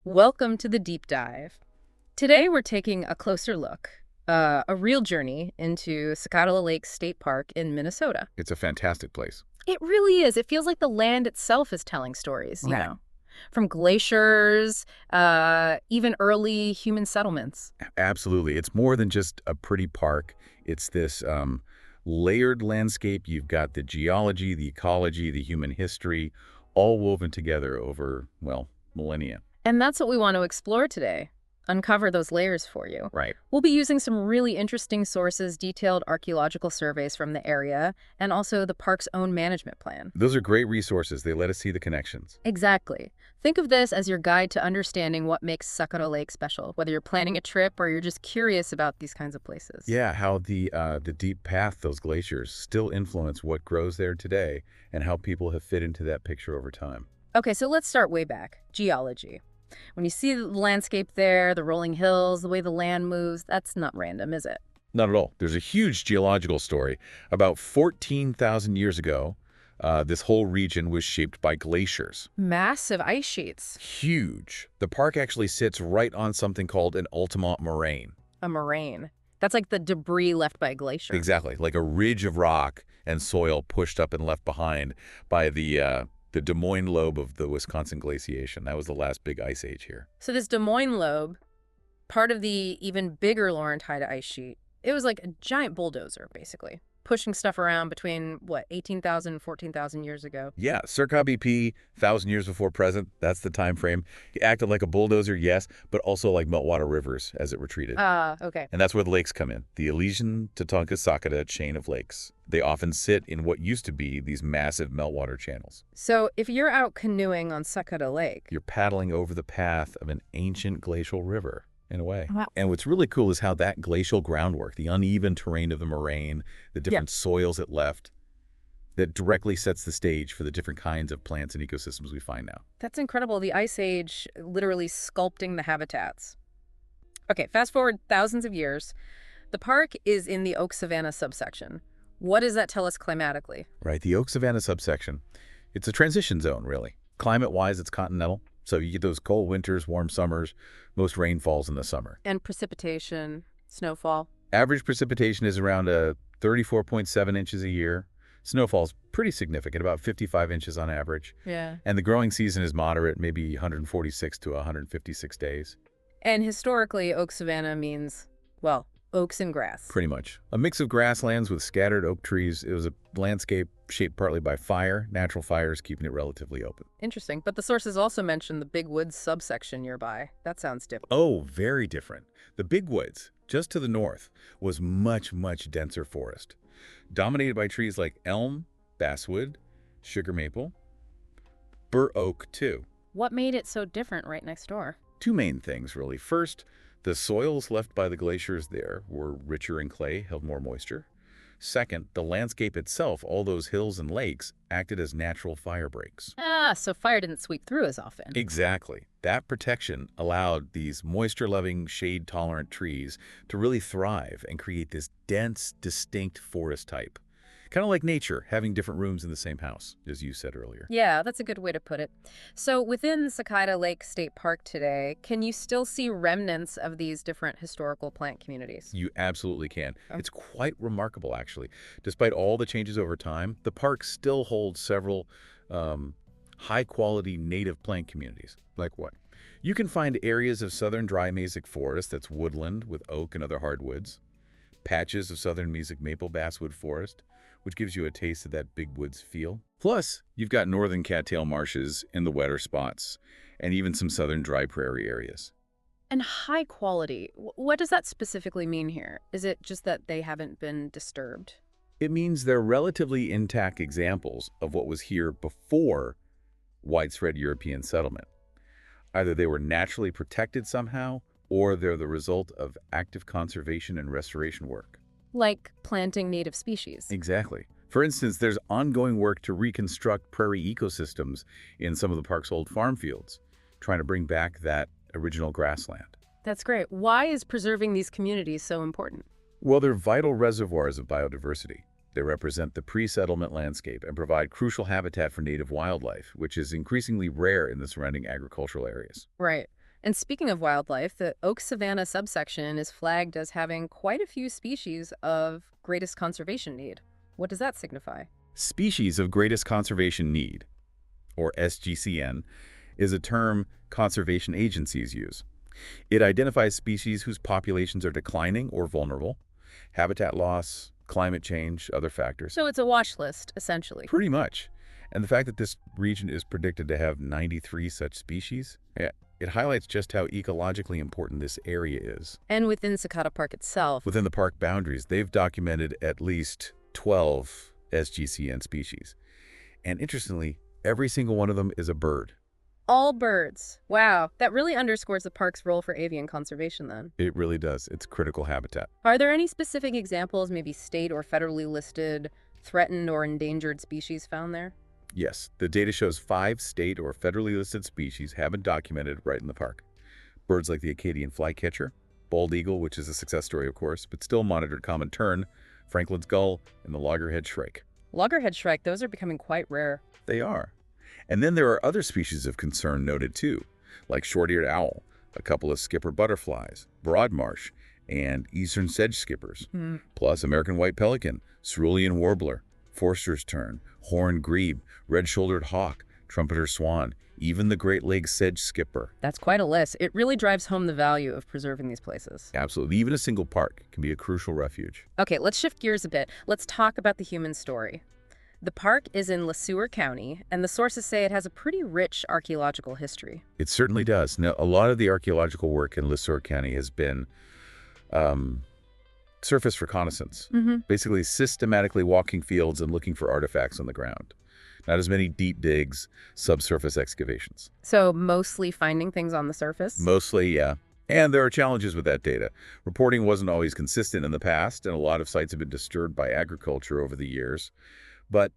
Welcome to the deep dive. Today we're taking a closer look, a real journey into Sakatah Lake State Park in Minnesota. It's a fantastic place. It really is. It feels like the land itself is telling stories, Right. from glaciers, even early human settlements. Absolutely. It's more than just a pretty park. It's this layered landscape. You've got the geology, the ecology, the human history, all woven together over, well, millennia. And that's what we want to explore today. Uncover those layers for you. Right. We'll be using some really interesting sources, detailed archaeological surveys from the area, and also the park's own management plan. Those are great resources. They let us see the connections. Exactly. Think of this as your guide to understanding what makes Sakatah Lake special, whether you're planning a trip or you're just curious about these kinds of places. Yeah, how the deep path, those glaciers, still influence what grows there today and how people have fit into that picture over time. Okay, so let's start way back. Geology. When you see the landscape there, the rolling hills, the way the land moves, that's not random, is it? Not at all. There's a huge geological story. About 14,000 years ago, this whole region was shaped by glaciers. Massive ice sheets. Huge. The park actually sits right on something called an Altamont moraine. A moraine. That's like the debris left by a glacier. Exactly, like a ridge of rock and soil pushed up and left behind by the Des Moines lobe of the Wisconsin glaciation. That was the last big ice age here. So this Des Moines lobe, part of the even bigger Laurentide ice sheet, it was like a giant bulldozer, basically, pushing stuff around between, 18,000 and 14,000 years ago. Yeah, circa BP, 1,000 years before present. That's the time frame. It acted like a bulldozer, yes, but also like meltwater rivers as it retreated. Okay. And that's where the lakes come in. The Elysian Tatanka Sakatah chain of lakes. They often sit in what used to be these massive meltwater channels. So if you're out canoeing on Sakatah Lake, You're paddling over the path of an ancient glacial river, in a way. Wow. And what's really cool is how that glacial groundwork, the uneven terrain of the moraine, the different soils it left, that directly sets the stage for the different kinds of plants and ecosystems we find now. that's incredible. The Ice Age literally sculpting the habitats. Okay, fast forward thousands of years. The park is in the oak savanna subsection. What does that tell us climatically? Right, the oak savanna subsection, it's a transition zone, really. Climate-wise, it's continental. So you get those cold winters, warm summers, most rain falls in the summer. And precipitation, snowfall. Average precipitation is around 34.7 inches a year. Snowfall's pretty significant, about 55 inches on average. Yeah. And the growing season is moderate, maybe 146 to 156 days. And historically, oak savanna means, oaks and grass. Pretty much. A mix of grasslands with scattered oak trees. It was a landscape shaped partly by fire, natural fires, keeping it relatively open. Interesting. But the sources also mention the Big Woods subsection nearby. That sounds different. Oh, very different. The Big Woods, just to the north, was much, much denser forest, dominated by trees like elm, basswood, sugar maple, bur oak, too. What made it so different right next door? Two main things, really. First, the soils left by the glaciers there were richer in clay, held more moisture. Second, the landscape itself, all those hills and lakes, acted as natural fire breaks. So fire didn't sweep through as often. Exactly. That protection allowed these moisture-loving, shade-tolerant trees to really thrive and create this dense, distinct forest type. Kind of like nature, having different rooms in the same house, as you said earlier. Yeah, that's a good way to put it. So within Sakatah Lake State Park today, can you still see remnants of these different historical plant communities? You absolutely can. Okay. It's quite remarkable, actually. Despite all the changes over time, the park still holds several high-quality native plant communities. Like what? You can find areas of southern dry mesic forest that's woodland with oak and other hardwoods, patches of southern mesic maple basswood forest, which gives you a taste of that big woods feel. Plus, you've got northern cattail marshes in the wetter spots, and even some southern dry prairie areas. And high quality, what does that specifically mean here? Is it just that they haven't been disturbed? It means they're relatively intact examples of what was here before widespread European settlement. Either they were naturally protected somehow, or they're the result of active conservation and restoration work. Like planting native species. Exactly. For instance, there's ongoing work to reconstruct prairie ecosystems in some of the park's old farm fields, trying to bring back that original grassland. That's great. Why is preserving these communities so important? Well, they're vital reservoirs of biodiversity. They represent the pre-settlement landscape and provide crucial habitat for native wildlife, which is increasingly rare in the surrounding agricultural areas. Right. And speaking of wildlife, the oak savanna subsection is flagged as having quite a few species of greatest conservation need. What does that signify? Species of greatest conservation need, or SGCN, is a term conservation agencies use. It identifies species whose populations are declining or vulnerable, habitat loss, climate change, other factors. So it's a watch list, essentially. Pretty much. And the fact that this region is predicted to have 93 such species, yeah, it highlights just how ecologically important this area is. And within Sakatah Park itself. Within the park boundaries, they've documented at least 12 SGCN species. And interestingly, every single one of them is a bird. All birds. Wow, that really underscores the park's role for avian conservation then. It really does. It's critical habitat. Are there any specific examples, maybe state or federally listed, threatened or endangered species found there? Yes, the data shows 5 state or federally listed species have been documented right in the park. Birds like the Acadian flycatcher, bald eagle, which is a success story of course, but still monitored common tern, Franklin's gull, and the loggerhead shrike. Loggerhead shrike, those are becoming quite rare. They are. And then there are other species of concern noted too, like short-eared owl, a couple of skipper butterflies, broadmarsh, and eastern sedge skippers, plus American white pelican, cerulean warbler, Forster's tern, horned grebe, red-shouldered hawk, trumpeter swan, even the Great Lakes sedge skipper. That's quite a list. It really drives home the value of preserving these places. Absolutely. Even a single park can be a crucial refuge. Okay, let's shift gears a bit. Let's talk about the human story. The park is in LeSueur County, and the sources say it has a pretty rich archaeological history. It certainly does. Now, a lot of the archaeological work in LeSueur County has been surface reconnaissance, basically systematically walking fields and looking for artifacts on the ground. Not as many deep digs, subsurface excavations. So mostly finding things on the surface? Mostly, yeah. And there are challenges with that data. Reporting wasn't always consistent in the past, and a lot of sites have been disturbed by agriculture over the years. But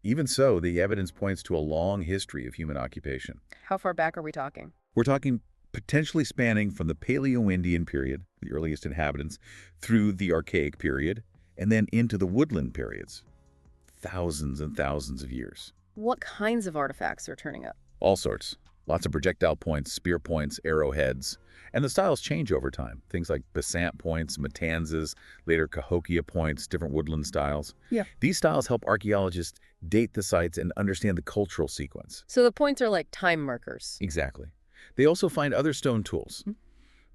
even so, the evidence points to a long history of human occupation. How far back are we talking? We're talking potentially spanning from the Paleo-Indian period, the earliest inhabitants, through the Archaic period, and then into the woodland periods. Thousands and thousands of years. What kinds of artifacts are turning up? All sorts. Lots of projectile points, spear points, arrowheads. And the styles change over time. Things like Besant points, Matanzas, later Cahokia points, different woodland styles. Yeah. These styles help archaeologists date the sites and understand the cultural sequence. So the points are like time markers. Exactly. They also find other stone tools.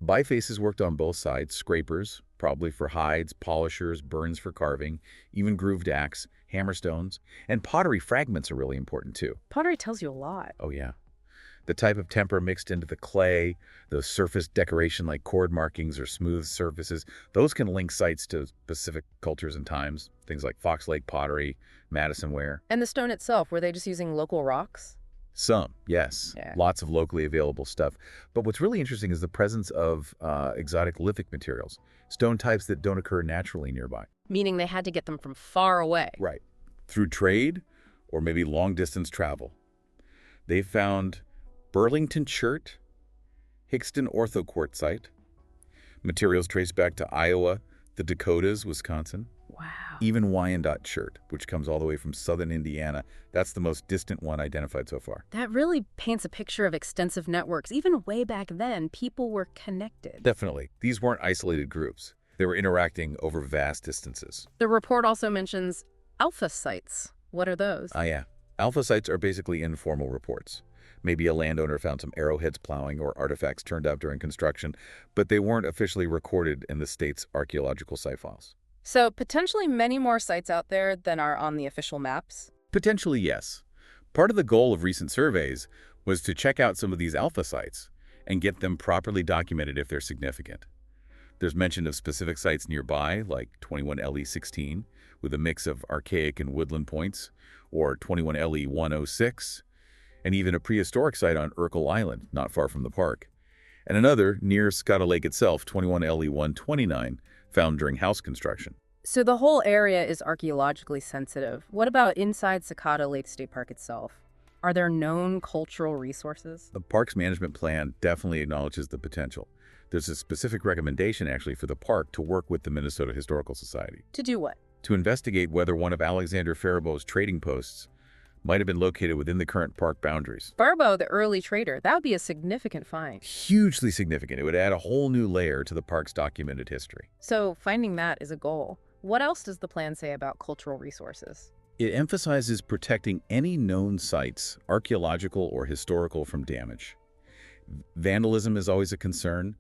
Bifaces worked on both sides, scrapers, probably for hides, polishers, burns for carving, even grooved axe, hammerstones, and pottery fragments are really important too. Pottery tells you a lot. Oh yeah. The type of temper mixed into the clay, the surface decoration like cord markings or smooth surfaces, those can link sites to specific cultures and times, things like Fox Lake pottery, Madison ware. And the stone itself, were they just using local rocks? Some, yes. Yeah. Lots of locally available stuff. But what's really interesting is the presence of exotic lithic materials, stone types that don't occur naturally nearby. Meaning they had to get them from far away. Right. Through trade or maybe long-distance travel. They found Burlington chert, Hickston orthoquartzite, materials traced back to Iowa, the Dakotas, Wisconsin. Wow. Even Wyandotte chert, which comes all the way from southern Indiana. That's the most distant one identified so far. That really paints a picture of extensive networks. Even way back then, people were connected. Definitely. These weren't isolated groups. They were interacting over vast distances. The report also mentions alpha sites. What are those? Yeah. Alpha sites are basically informal reports. Maybe a landowner found some arrowheads plowing or artifacts turned up during construction, but they weren't officially recorded in the state's archaeological site files. So potentially many more sites out there than are on the official maps? Potentially, yes. Part of the goal of recent surveys was to check out some of these alpha sites and get them properly documented if they're significant. There's mention of specific sites nearby, like 21LE16, with a mix of archaic and woodland points, or 21LE106, and even a prehistoric site on Urkel Island, not far from the park, and another near Saka Lake itself, 21LE129, found during house construction. So the whole area is archaeologically sensitive. What about inside Saka Lake State Park itself? Are there known cultural resources? The park's management plan definitely acknowledges the potential. There's a specific recommendation, actually, for the park to work with the Minnesota Historical Society. To do what? To investigate whether one of Alexander Faribault's trading posts Might have been located within the current park boundaries. Barbo, the early trader, that would be a significant find. Hugely significant. It would add a whole new layer to the park's documented history. So finding that is a goal. What else does the plan say about cultural resources? It emphasizes protecting any known sites, archaeological or historical, from damage. Vandalism is always a concern,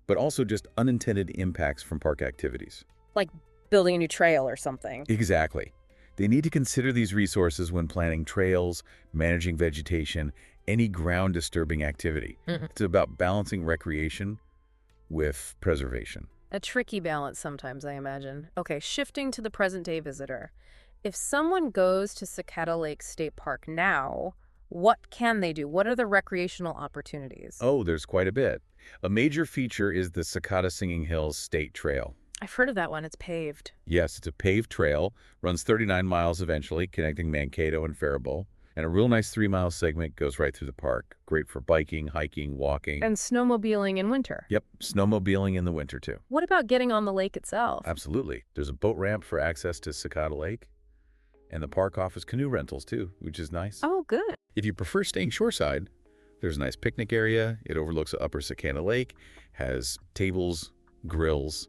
but also just unintended impacts from park activities. Like building a new trail or something. Exactly. They need to consider these resources when planning trails, managing vegetation, any ground-disturbing activity. It's about balancing recreation with preservation. A tricky balance sometimes, I imagine. Okay, shifting to the present-day visitor. If someone goes to Sakatah Lake State Park now, what can they do? What are the recreational opportunities? Oh, there's quite a bit. A major feature is the Sakatah Singing Hills State Trail. I've heard of that one. It's paved. Yes, it's a paved trail, runs 39 miles eventually, connecting Mankato and Faribault, and a real nice 3-mile segment goes right through the park. Great for biking, hiking, walking. And snowmobiling in winter. Yep, snowmobiling in the winter too. What about getting on the lake itself? Absolutely. There's a boat ramp for access to Sakatah Lake, and the park offers canoe rentals too, which is nice. Oh, good. If you prefer staying shoreside, there's a nice picnic area. It overlooks upper Sakatah Lake, has tables, grills,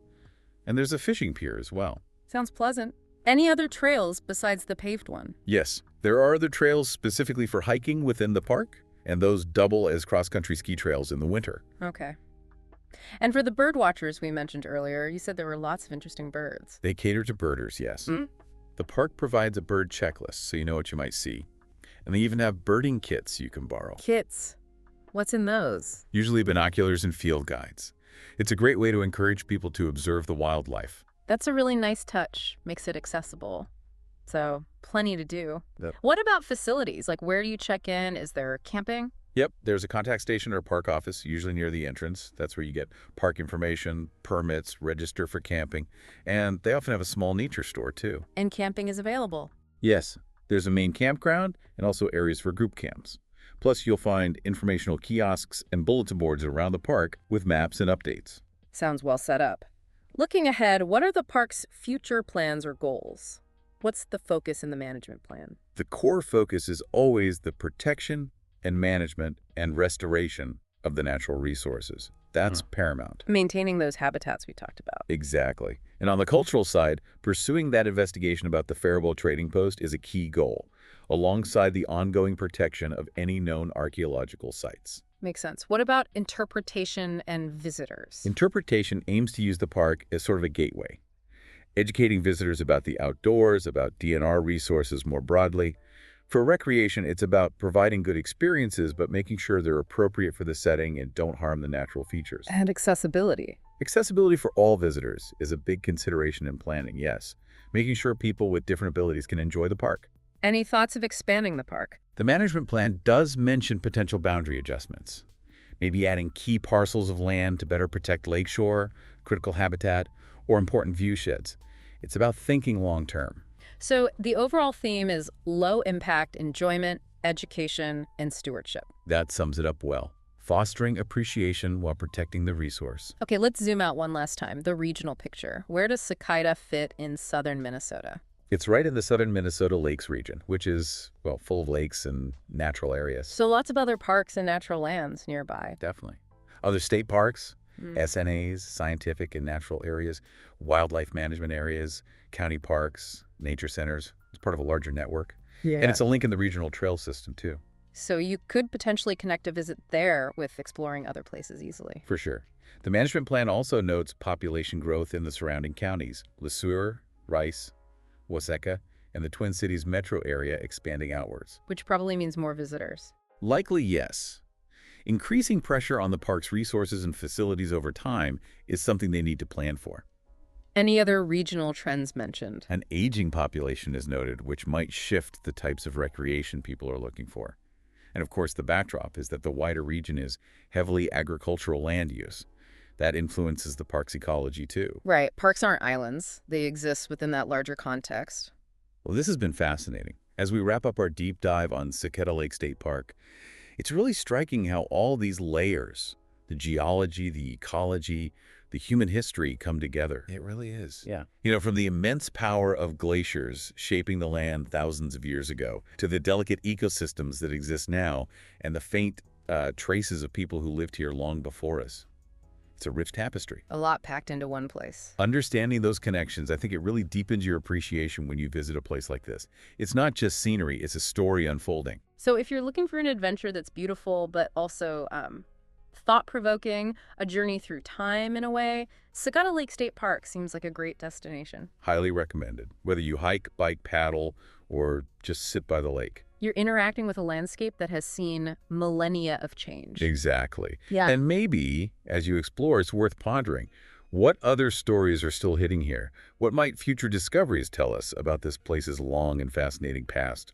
and there's a fishing pier as well. Sounds pleasant. Any other trails besides the paved one? Yes, there are other trails specifically for hiking within the park, and those double as cross-country ski trails in the winter. Okay. And for the bird watchers we mentioned earlier, you said there were lots of interesting birds. They cater to birders, yes. The park provides a bird checklist, so you know what you might see. And they even have birding kits you can borrow. Kits? What's in those? Usually binoculars and field guides. It's a great way to encourage people to observe the wildlife. That's a really nice touch. Makes it accessible. So, plenty to do. Yep. What about facilities? Like, where do you check in? Is there camping? Yep, there's a contact station or park office, usually near the entrance. That's where you get park information, permits, register for camping, and they often have a small nature store too. And camping is available. Yes, there's a main campground and also areas for group camps. Plus, you'll find informational kiosks and bulletin boards around the park with maps and updates. Sounds well set up. Looking ahead, what are the park's future plans or goals? What's the focus in the management plan? The core focus is always the protection and management and restoration of the natural resources. That's paramount. Maintaining those habitats we talked about. Exactly. And on the cultural side, pursuing that investigation about the Faribault trading post is a key goal, alongside the ongoing protection of any known archaeological sites. Makes sense. What about interpretation and visitors? Interpretation aims to use the park as sort of a gateway, educating visitors about the outdoors, about DNR resources more broadly. For recreation, it's about providing good experiences, but making sure they're appropriate for the setting and don't harm the natural features. And accessibility. Accessibility for all visitors is a big consideration in planning, yes. Making sure people with different abilities can enjoy the park. Any thoughts of expanding the park? The management plan does mention potential boundary adjustments. Maybe adding key parcels of land to better protect lakeshore, critical habitat, or important view sheds. It's about thinking long-term. So the overall theme is low-impact enjoyment, education, and stewardship. That sums it up well. Fostering appreciation while protecting the resource. Okay, let's zoom out one last time. The regional picture. Where does Sakatah fit in southern Minnesota? It's right in the southern Minnesota Lakes region, which is, well, full of lakes and natural areas. So lots of other parks and natural lands nearby. Definitely. Other state parks, SNAs, scientific and natural areas, wildlife management areas, county parks, nature centers. It's part of a larger network. Yeah. And it's a link in the regional trail system, too. So you could potentially connect a visit there with exploring other places easily. For sure. The management plan also notes population growth in the surrounding counties, Le Sueur, Rice, Waseca, and the Twin Cities metro area expanding outwards. Which probably means more visitors. Likely, yes. Increasing pressure on the park's resources and facilities over time is something they need to plan for. Any other regional trends mentioned? An aging population is noted, which might shift the types of recreation people are looking for. And of course, the backdrop is that the wider region is heavily agricultural land use. That influences the park's ecology, too. Right. Parks aren't islands. They exist within that larger context. Well, this has been fascinating. As we wrap up our deep dive on Sakatah Lake State Park, it's really striking how all these layers, The geology, the ecology, the human history come together. It really is. Yeah. From the immense power of glaciers shaping the land thousands of years ago, to the delicate ecosystems that exist now, and the faint traces of people who lived here long before us. It's a rich tapestry. A lot packed into one place. Understanding those connections, I think it really deepens your appreciation when you visit a place like this. It's not just scenery, it's a story unfolding. So if you're looking for an adventure that's beautiful but also thought-provoking, a journey through time in a way, Sakatah Lake State Park seems like a great destination. Highly recommended, whether you hike, bike, paddle, or just sit by the lake. You're interacting with a landscape that has seen millennia of change. Exactly. Yeah. And maybe, as you explore, it's worth pondering, what other stories are still hidden here? What might future discoveries tell us about this place's long and fascinating past?